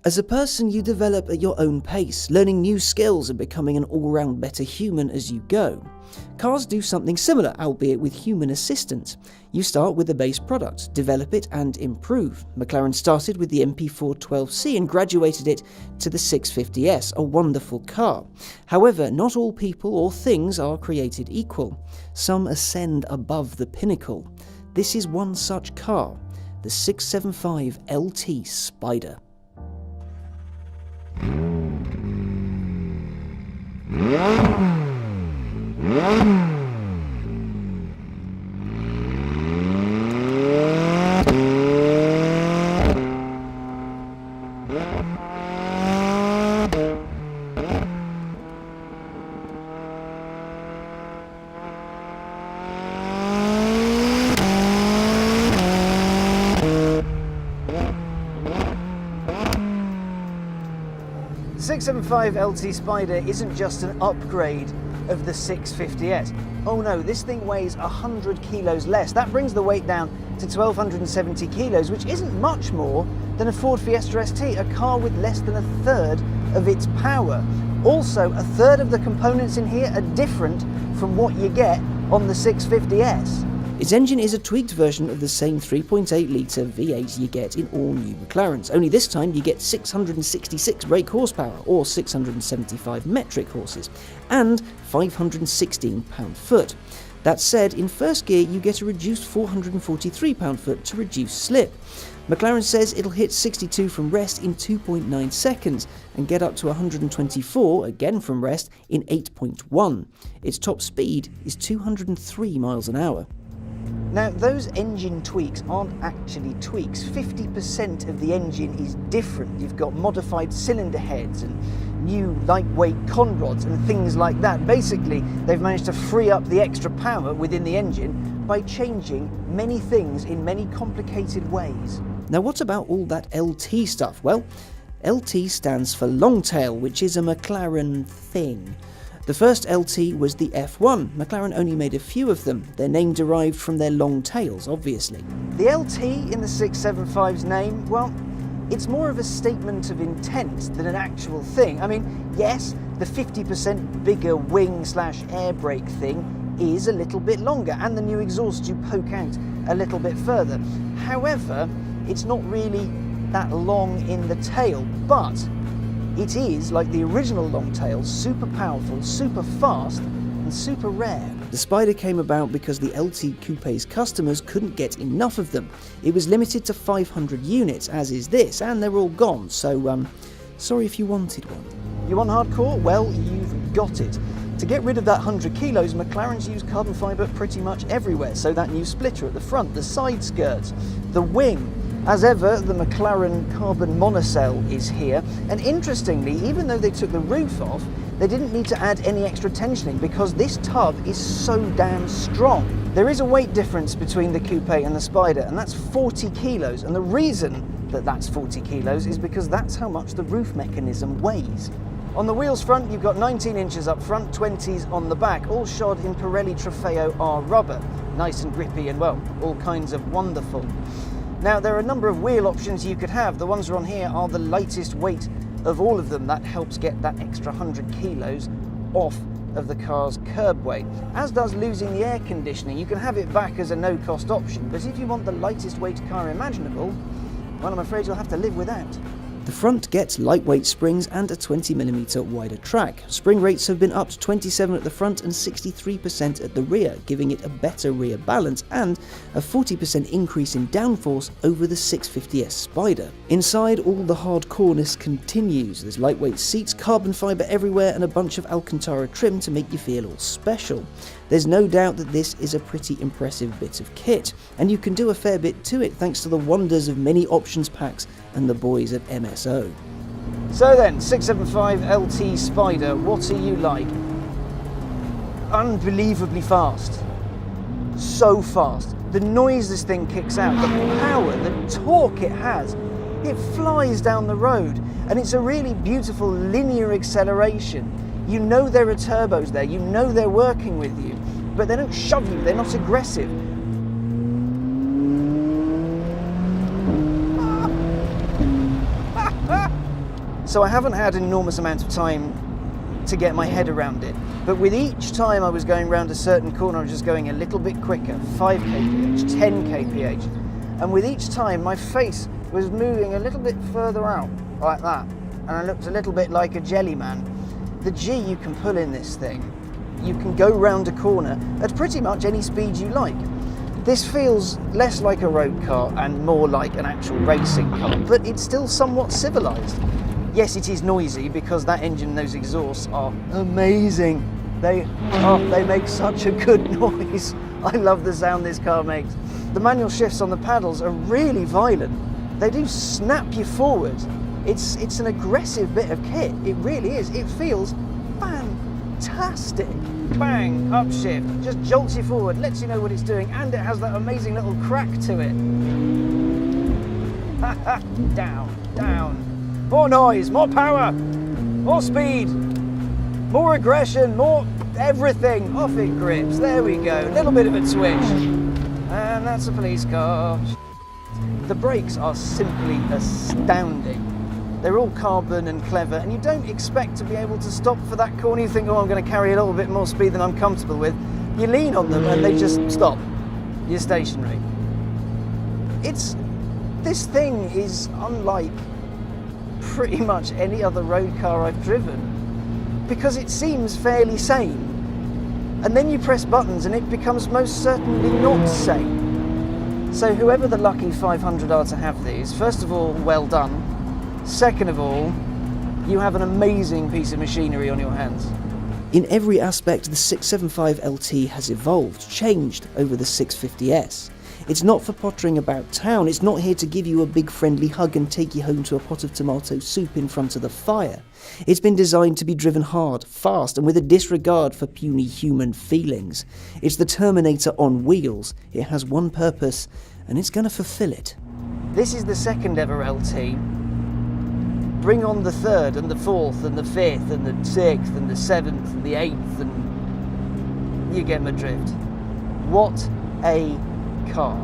As a person, you develop at your own pace, learning new skills and becoming an all-round better human as you go. Cars do something similar, albeit with human assistance. You start with a base product, develop it and improve. McLaren started with the MP412C and graduated it to the 650S, a wonderful car. However, not all people or things are created equal. Some ascend above the pinnacle. This is one such car, the 675LT Spider. The 675LT Spider isn't just an upgrade of the 650S. Oh no, this thing weighs 100 kilos less. That brings the weight down to 1,270 kilos, which isn't much more than a Ford Fiesta ST, a car with less than a third of its power. Also, a third of the components in here are different from what you get on the 650S. Its engine is a tweaked version of the same 3.8-litre V8 you get in all new McLarens, only this time you get 666 brake horsepower, or 675 metric horses, and 516 pound-foot. That said, in first gear you get a reduced 443 pound-foot to reduce slip. McLaren says it'll hit 62 from rest in 2.9 seconds and get up to 124, again from rest, in 8.1. Its top speed is 203 miles an hour. Now, those engine tweaks aren't actually tweaks. 50% of the engine is different. You've got modified cylinder heads and new lightweight conrods and things like that. Basically, they've managed to free up the extra power within the engine by changing many things in many complicated ways. Now, what about all that LT stuff? Well, LT stands for long tail, which is a McLaren thing. The first LT was the F1. McLaren only made a few of them. Their name derived from their long tails, obviously. The LT in the 675's name, well, it's more of a statement of intent than an actual thing. I mean, yes, the 50% bigger wing/air brake thing is a little bit longer, and the new exhausts do poke out a little bit further. However, it's not really that long in the tail, but it is, like the original long tail, super powerful, super fast, and super rare. The Spider came about because the LT Coupe's customers couldn't get enough of them. It was limited to 500 units, as is this, and they're all gone, so sorry if you wanted one. You want hardcore? Well, you've got it. To get rid of that 100 kilos, McLaren's used carbon fibre pretty much everywhere, so that new splitter at the front, the side skirts, the wing. As ever, the McLaren carbon monocell is here, and interestingly, even though they took the roof off, they didn't need to add any extra tensioning because this tub is so damn strong. There is a weight difference between the Coupe and the Spider, and that's 40 kilos, and the reason that that's 40 kilos is because that's how much the roof mechanism weighs. On the wheels front, you've got 19 inches up front, 20s on the back, all shod in Pirelli Trofeo R rubber. Nice and grippy and, well, all kinds of wonderful. Now, there are a number of wheel options you could have. The ones that are on here are the lightest weight of all of them. That helps get that extra 100 kilos off of the car's curb weight, as does losing the air conditioning. You can have it back as a no-cost option, but if you want the lightest weight car imaginable, well, I'm afraid you'll have to live without. The front gets lightweight springs and a 20mm wider track. Spring rates have been up to 27 at the front and 63% at the rear, giving it a better rear balance and a 40% increase in downforce over the 650S Spider. Inside, all the hardcoreness continues. There's lightweight seats, carbon fibre everywhere, and a bunch of Alcantara trim to make you feel all special. There's no doubt that this is a pretty impressive bit of kit, and you can do a fair bit to it thanks to the wonders of many options packs and the boys at MSO. So then, 675LT Spider, what are you like? Unbelievably fast. So fast. The noise this thing kicks out, the power, the torque it has, it flies down the road, and it's a really beautiful linear acceleration. You know there are turbos there, you know they're working with you, but they don't shove you, they're not aggressive. So I haven't had an enormous amount of time to get my head around it. But with each time I was going around a certain corner, I was just going a little bit quicker, 5 kph, 10 kph. And with each time, my face was moving a little bit further out, like that. And I looked a little bit like a jelly man. The G you can pull in this thing. You can go round a corner at pretty much any speed you like. This feels less like a road car and more like an actual racing car, but it's still somewhat civilized. Yes, it is noisy because that engine and those exhausts are amazing. They make such a good noise. I love the sound this car makes. The manual shifts on the paddles are really violent. They do snap you forward. It's an aggressive bit of kit. It really is. It feels fantastic. Bang, upshift, just jolts you forward, lets you know what it's doing, and it has that amazing little crack to it. Down, down. More noise, more power, more speed, more aggression, more everything. Off it grips. There we go. A little bit of a twitch. And that's a police car. The brakes are simply astounding. They're all carbon and clever, and you don't expect to be able to stop for that corner. You think, oh, I'm going to carry a little bit more speed than I'm comfortable with. You lean on them and they just stop. You're stationary. This thing is unlike pretty much any other road car I've driven, because it seems fairly sane. And then you press buttons and it becomes most certainly not sane. So whoever the lucky 500 are to have these, first of all, well done. Second of all, you have an amazing piece of machinery on your hands. In every aspect, the 675LT has evolved, changed over the 650S. It's not for pottering about town, it's not here to give you a big friendly hug and take you home to a pot of tomato soup in front of the fire. It's been designed to be driven hard, fast, and with a disregard for puny human feelings. It's the Terminator on wheels. It has one purpose, and it's going to fulfill it. This is the second ever LT. Bring on the third and the fourth and the fifth and the sixth and the seventh and the eighth, and you get my drift. What a car.